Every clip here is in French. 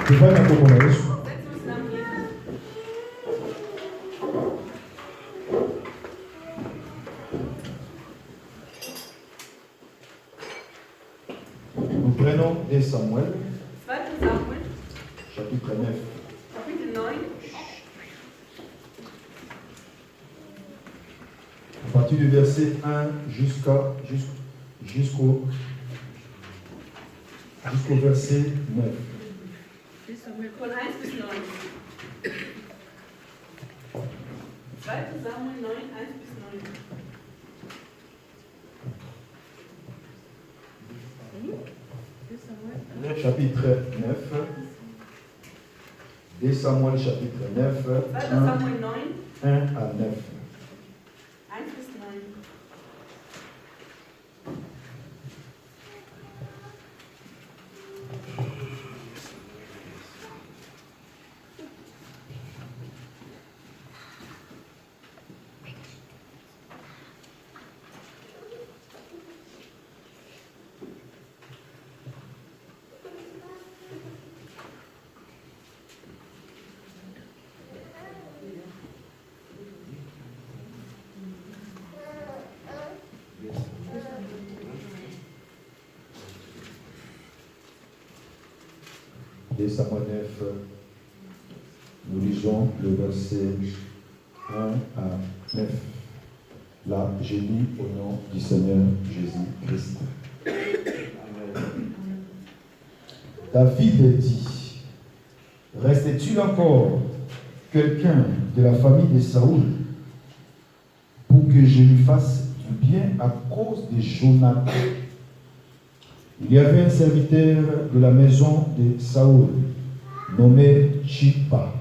Tufanye hapo na Yesu. Nous prenons 2 Samuel, 2. Samuel, chapitre 9. Kapitel 9. À partir du verset 1 jusqu'au verset 9. 2. Samuel von 1 bis 9. 2. Samuel 9, 1 bis 9. Chapitre 9. 2 Samuel chapitre 9. 2. Samuel 9, 1 à 9. 1 bis 9. Et Samuel 9, nous lisons le verset 1 à 9. Là, j'ai lu au nom du Seigneur Jésus-Christ. David dit, restait-il encore quelqu'un de la famille de Saoul pour que je lui fasse du bien à cause de Jonathan? Il y avait un serviteur de la maison de Saoul, nommé Chipa,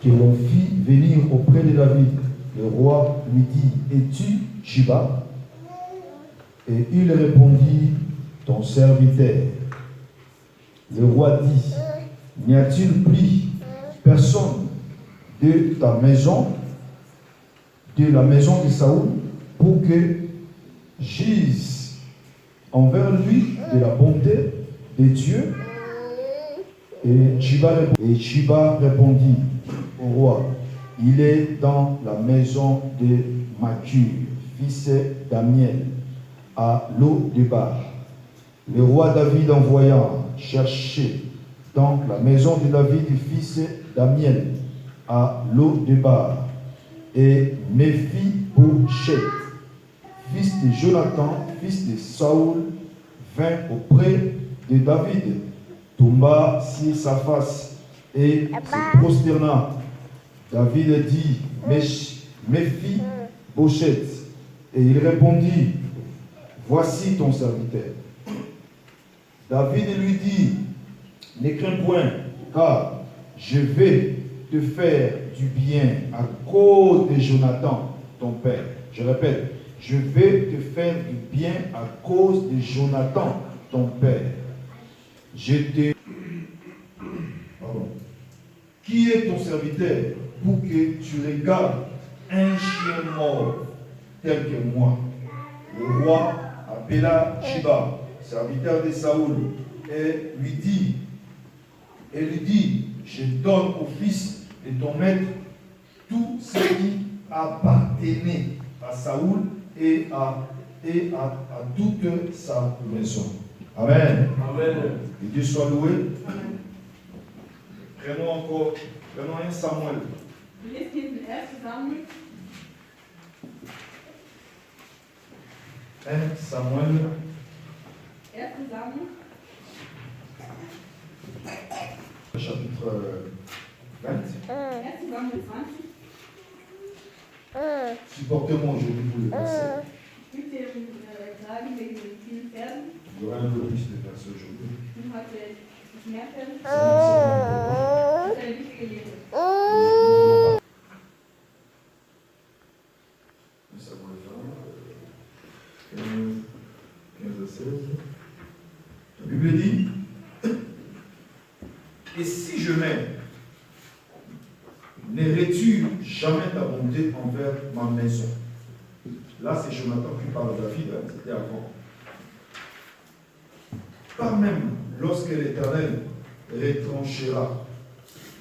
que l'on fit venir auprès de David. Le roi lui dit, es-tu Chipa? Et il répondit, ton serviteur. Le roi dit, n'y a-t-il plus personne de ta maison, de la maison de Saoul, pour que j'ise envers lui de la bonté de Dieu? Et Chiba répondit au roi, il est dans la maison de Machur, fils d'Amiel, à Lo-Débar. Le roi David envoya chercher dans la maison de David, fils d'Amiel, à Lo-Débar, et Méphi-Bosheth, fils de Jonathan, fils de Saoul, vint auprès de David, tomba sur sa face et se prosterna. David dit, Méphi-Bosheth, et il répondit, voici ton serviteur. David lui dit, ne crains point, car je vais te faire du bien à cause de Jonathan, ton père. Je répète, je vais te faire du bien à cause de Jonathan, ton père. Qui est ton serviteur pour que tu regardes un chien mort tel que moi? Le roi appela Chiba, serviteur de Saoul, et lui dit, je donne au fils de ton maître tout ce qui appartenait à Saoul et à toute sa maison. Amen. Amen. Que Dieu soit loué. Prenons un Samuel. Wir lesen jetzt den 1. Samuel. 1 Samuel. 1. Samuel. Chapitre 20. 1. Samuel 20. Supportez-moi aujourd'hui pour le verset. Bitte tragen wegen den vielen Versen. Il y aura un peu plus de versets aujourd'hui. Und heute ist mehr Versen. C'est Das ist eine wichtige Lehre. Samuel 20, 15 à 16. La Bible dit, et si je m'aime, n'aurais-tu jamais ta bonté envers ma maison? Là, c'est Jonathan qui parle à David, c'était avant. Pas même lorsque l'Éternel retranchera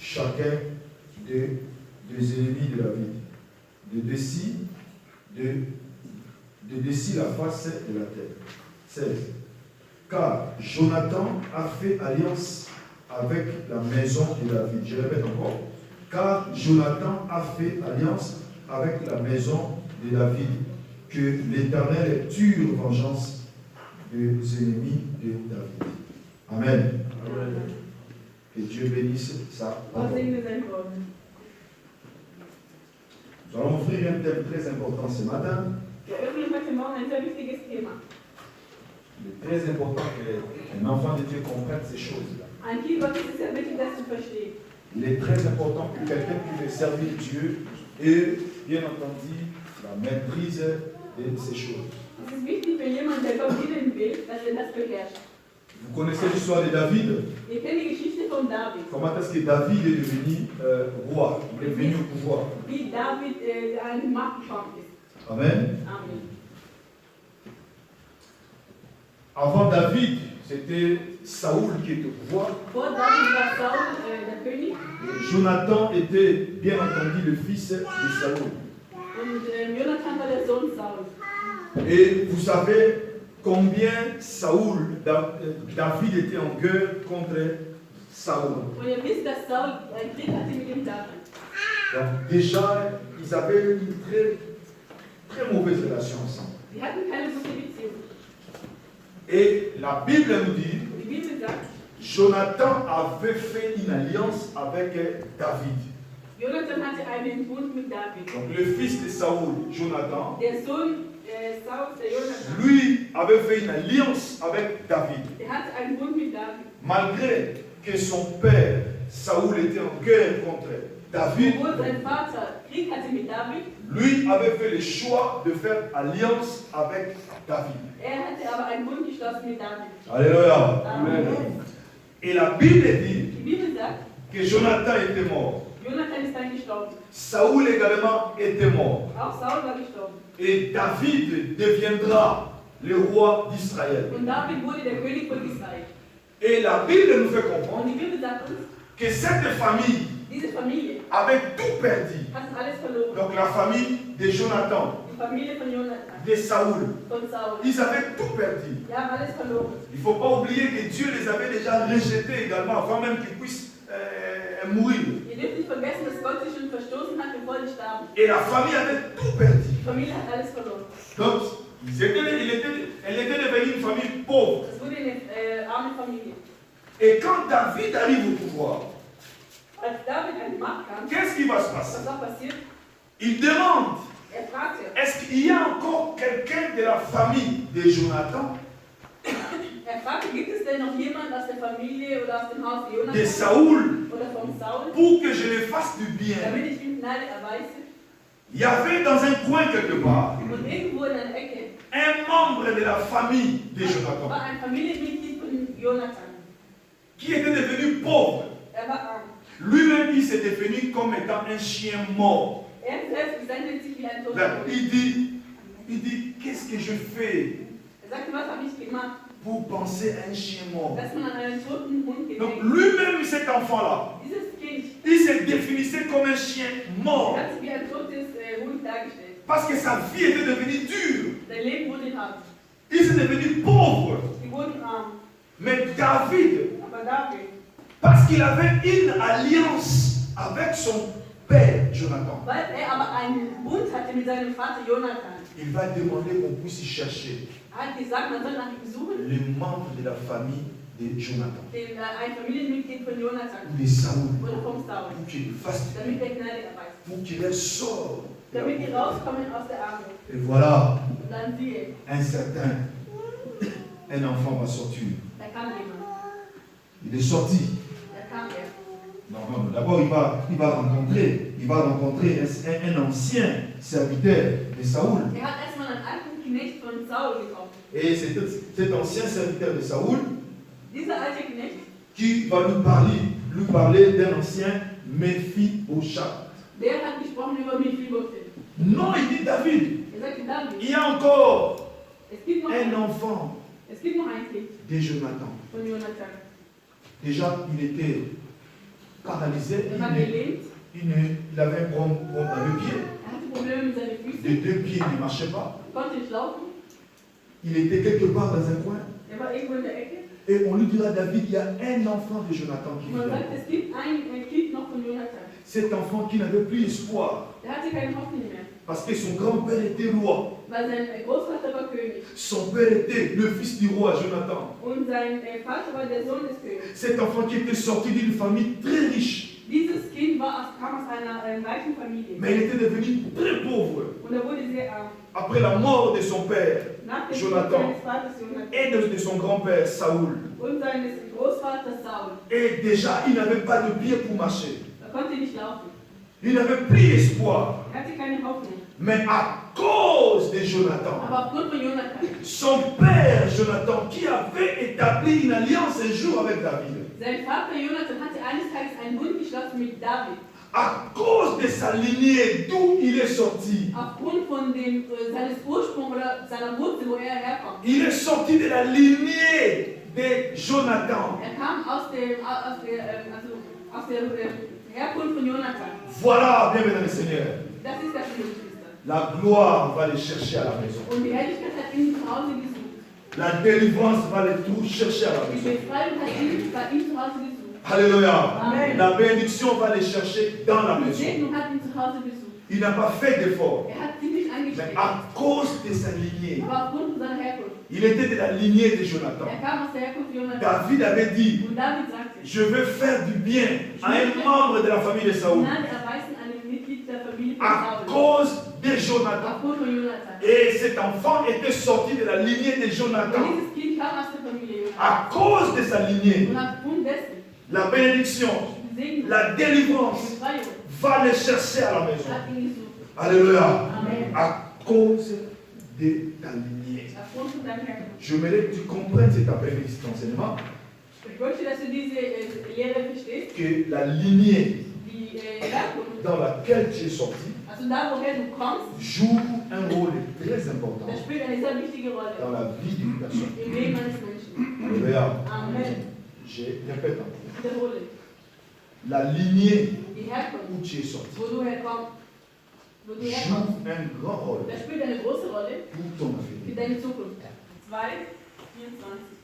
chacun des ennemis de David, de dessiner la face de la terre. 16. Car Jonathan a fait alliance avec la maison de David. Je répète encore. Car Jonathan a fait alliance avec la maison de David. Que l'Éternel tue vengeance des ennemis de David. Amen. Amen. Que Dieu bénisse sa Gott parole. segne sein Wort. Nous allons offrir un thème très important ce matin. Wir öffnen heute Morgen ein sehr wichtiges Thema. Il est très important qu'un enfant de Dieu comprenne ces choses-là. Ein Kind Gottes ist sehr wichtig, das zu verstehen. Il est très important que quelqu'un qui veut servir Dieu ait, bien entendu, la maîtrise de ces choses. Es ist wichtig für jemanden, der Gott dienen will, dass das beherrscht. Vous connaissez l'histoire de David? Wir kennen die Geschichte von David. Comment est-ce que David est devenu roi? Il est venu au pouvoir. Wie David an die Macht gekommen ist. Amen. Amen. Avant David, c'était Saoul qui était au pouvoir. Vor David war Saul der König. Et Jonathan était, bien entendu, le fils de Saoul. Und Jonathan war der Sohn Saul. Et vous savez combien David était en guerre contre Saoul. Und ihr wisst, dass Saul einen Krieg hatte mit dem David. Donc déjà, ils avaient une très mauvaise relation ensemble. Sie hatten keine gute Beziehung. Et la Bible nous dit, Die Bibel sagt, Jonathan avait fait une alliance avec David. Jonathan hatte einen Bund mit David. Donc le fils de Saoul, Jonathan, Der Sohn Sauls, der Jonathan, lui avait fait une alliance avec David. der hatte einen Bund mit David. Malgré que son père, Saoul, était en guerre contre David, Obwohl sein Vater Krieg hatte mit David, lui avait fait le choix de faire alliance avec David. hatte aber einen Bund geschlossen mit David. Alléluia. Amen. Et la Bible dit Die Bibel sagt, que Jonathan était mort. Jonathan ist dann gestorben. Saoul également était mort. Auch Saul war gestorben. Et David deviendra le roi d'Israël. Und David wurde der König von Israel. Et la Bible nous fait Und comprendre die Bibel sagt uns, que cette famille diese Familie avait tout perdu. hat alles verloren. Donc la famille de Jonathan, Die Familie von Jonathan, de Saoul, von Saul, ils avaient tout perdu. die haben alles verloren. Il ne faut pas oublier que Dieu les avait déjà rejetés également avant même qu'ils puissent mourir. Ihr dürft nicht vergessen, dass Gott sie schon verstoßen hat, bevor sie starben. Et la famille avait tout perdu. Die Familie hat alles verloren. Donc, elle était devenue une famille pauvre. Es wurde eine arme Familie. Et quand David arrive au pouvoir, Als David an die Macht kam, qu'est-ce qui va se passer? was auch passiert? Il demande, Fragte, est-ce qu'il y a encore quelqu'un de la famille de Jonathan, fragte, gibt es denn noch jemand aus der Familie oder aus dem Haus de Jonathan Saoul, oder von Saul, pour que je le fasse du bien? damit ich ihm Gnade erweise? Il y avait dans un coin quelque part Und irgendwo in einer Ecke un membre de la famille de war Jonathan ein Familienmitglied von Jonathan. qui était devenu pauvre. War arm. Lui-même, il s'est défini comme étant un chien mort. Selbst bezeichnet sich wie ein toter Là, Hund. il dit, qu'est-ce que je fais Sagte, was habe ich gemacht? pour penser à un chien mort? Dass man an einen toten Hund Donc gedenkt. lui-même, cet enfant-là, Dieses Kind il se définissait comme un chien mort. hat sich wie ein totes Hund dargestellt. Parce que sa vie était devenue dure. Sein Leben wurde hart. Il s'est devenu pauvre. Sie wurden arm. Mais David, Aber David, parce qu'il avait une alliance avec son père, Jonathan, weil aber einen Bund hatte mit seinem Vater Jonathan, il va demander qu'on puisse y chercher hat gesagt, man soll nach ihm suchen, les membres de la famille de Jonathan, ein Familienmitglied von Jonathan ou de Saoul, oder vom Saul, pour qu'il fasse du damit bien, er Gnade erweist. pour qu'il les sorte. Damit die rauskommen aus der Armut. Et voilà, Und dann siehe, un enfant va sortir. da kam jemand. Il est sorti. Da kam er. Non, d'abord il va rencontrer un ancien serviteur de Saoul. Er hat erstmal einen alten Knecht von Saul getroffen. Et c'est cet ancien serviteur de Saoul Dieser alte Knecht, qui va lui parler d'un ancien Méphi-Bosheth. der hat gesprochen über Mephibosheth. Non, il dit David, Er sagte, David, il y a encore es gibt noch un enfant ein Kind de Jonathan. von Jonathan. Déjà, il était paralysé, Er war gelähmt, il avait un problème dans le pied. hatte Probleme mit seinen Füßen, Les deux pieds ne marchaient pas. konnte nicht laufen. Il était quelque part dans un coin. Er war irgendwo in der Ecke. Et on lui dira, David, il y a un enfant de Jonathan qui Und man vient. sagt, es gibt ein Kind noch von Jonathan. Cet enfant qui n'avait plus espoir. Der hatte keine Hoffnung mehr, Parce que son grand-père était roi. weil sein Großvater war König. Son père était le fils du roi, Jonathan. Und sein Vater war der Sohn des Königs. Cet enfant qui était sorti d'une famille très riche. Dieses Kind kam aus einer reichen Familie. Mais il était devenu très pauvre. Und er wurde sehr arm. Après la mort de son père Nach dem Tod Jonathan seines Vaters Jonathan et de son grand-père Saoul. und seines Großvaters Saul. Et déjà, il n'avait pas de pied pour marcher. Er konnte nicht laufen. Il n'avait plus espoir. Er hatte keine Hoffnung. Mais à cause de Jonathan, Aber aufgrund von Jonathan, son père Jonathan, qui avait établi une alliance un jour avec David, sein Vater Jonathan hatte eines Tages einen Bund geschlossen mit David. à cause de sa lignée d'où il est sorti, Aufgrund von seines Ursprungs oder seiner Wurzel, wo er herkommt. il est sorti de la lignée de Jonathan. Er kam aus der Herkunft von Jonathan. Voilà, bien mesdames et seigneurs, Das ist der Geschwister. la gloire va les chercher à la maison. Und die Herrlichkeit hat ihn zu Hause gesucht. La délivrance va les tout chercher à la Die maison. Befreiung hat ihn bei ihm zu Hause gesucht. Alléluia. Amen. La bénédiction va les chercher dans la Die maison. Segnung hat ihn zu Hause besucht. Il n'a pas fait d'effort, Er hat ziemlich mais angestrengt. à cause de sa lignée, Aber aufgrund von seiner Herkunft. il était de la lignée de Jonathan. Er kam aus der Herkunft Jonathan. David avait dit, Und David sagte, je veux faire du bien à un membre de la famille de Saoul Gnade erweisen einem Mitglied der Familie von à Saul. cause de Jonathan. Aufgrund von Jonathan. Et cet enfant était sorti de la lignée de Und Jonathan. dieses Kind kam aus der Familie Jonathan. À cause de sa lignée, Und aufgrund dessen, la bénédiction, die Segnung, la die délivrance Befreiung, va les chercher à la maison. hat ihn gesucht. Alléluia. Amen. À cause de ta lignée. Aufgrund von deiner Herkunft. J'aimerais que tu comprennes cet appel-cet enseignement, Ich möchte, dass du diese Lehre verstehst. que la lignée Die Herkunft, dans laquelle tu es sorti also da, woher du kommst, joue un rôle très important das spielt eine sehr wichtige dans Rolle la vie d'une personne. im Leben eines Menschen. Alléluia. Amen. Je répète encore. Ich wiederhole. La lignée Die Herkunft, où tu es sorti wo du herkommst, joue un grand rôle das spielt eine große Rolle pour ton für avenir. deine Zukunft. 2,24.